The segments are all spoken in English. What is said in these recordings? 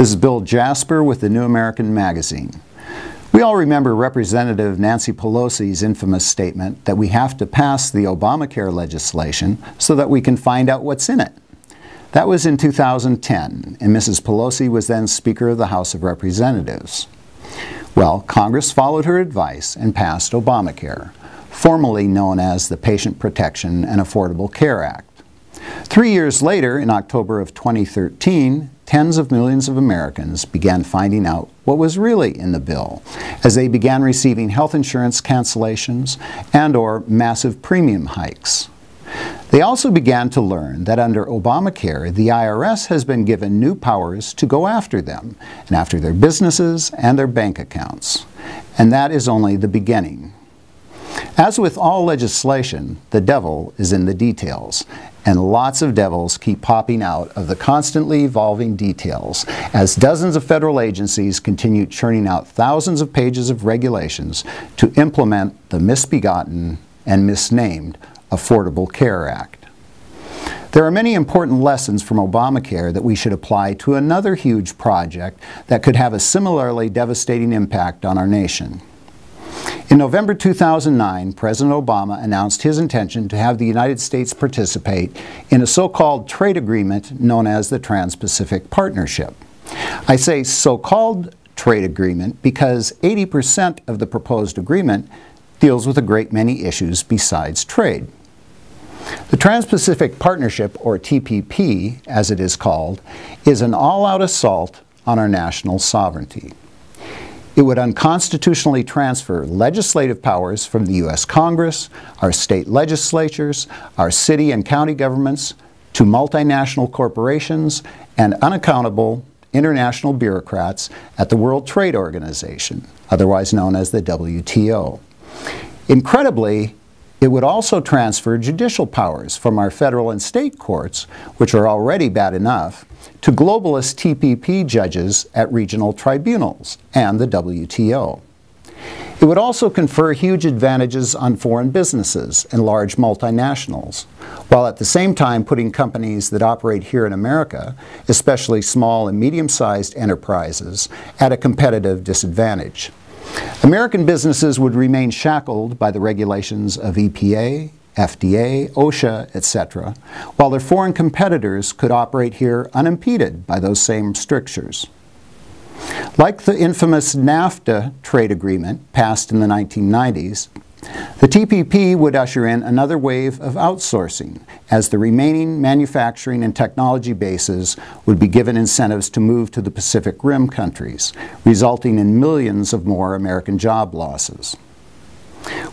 This is Bill Jasper with the New American Magazine. We all remember Representative Nancy Pelosi's infamous statement that we have to pass the Obamacare legislation so that we can find out what's in it. That was in 2010, and Mrs. Pelosi was then Speaker of the House of Representatives. Well, Congress followed her advice and passed Obamacare, formerly known as the Patient Protection and Affordable Care Act. 3 years later, in October of 2013, tens of millions of Americans began finding out what was really in the bill as they began receiving health insurance cancellations and/or massive premium hikes. They also began to learn that under Obamacare, the IRS has been given new powers to go after them and after their businesses and their bank accounts. And that is only the beginning. As with all legislation, the devil is in the details, and lots of devils keep popping out of the constantly evolving details as dozens of federal agencies continue churning out thousands of pages of regulations to implement the misbegotten and misnamed Affordable Care Act. There are many important lessons from Obamacare that we should apply to another huge project that could have a similarly devastating impact on our nation. In November 2009, President Obama announced his intention to have the United States participate in a so-called trade agreement known as the Trans-Pacific Partnership. I say so-called trade agreement because 80% of the proposed agreement deals with a great many issues besides trade. The Trans-Pacific Partnership, or TPP as it is called, is an all-out assault on our national sovereignty. It would unconstitutionally transfer legislative powers from the U.S. Congress, our state legislatures, our city and county governments, to multinational corporations and unaccountable international bureaucrats at the World Trade Organization, otherwise known as the WTO. Incredibly, it would also transfer judicial powers from our federal and state courts, which are already bad enough, to globalist TPP judges at regional tribunals and the WTO. It would also confer huge advantages on foreign businesses and large multinationals, while at the same time putting companies that operate here in America, especially small and medium-sized enterprises, at a competitive disadvantage. American businesses would remain shackled by the regulations of EPA, FDA, OSHA, etc., while their foreign competitors could operate here unimpeded by those same strictures. Like the infamous NAFTA trade agreement passed in the 1990s, the TPP would usher in another wave of outsourcing, as the remaining manufacturing and technology bases would be given incentives to move to the Pacific Rim countries, resulting in millions of more American job losses.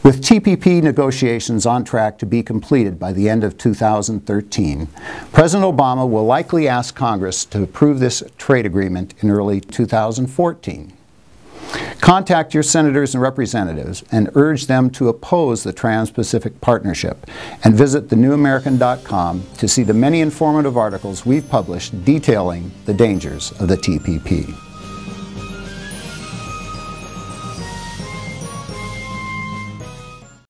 With TPP negotiations on track to be completed by the end of 2013, President Obama will likely ask Congress to approve this trade agreement in early 2014. Contact your senators and representatives and urge them to oppose the Trans-Pacific Partnership, and visit thenewamerican.com to see the many informative articles we've published detailing the dangers of the TPP.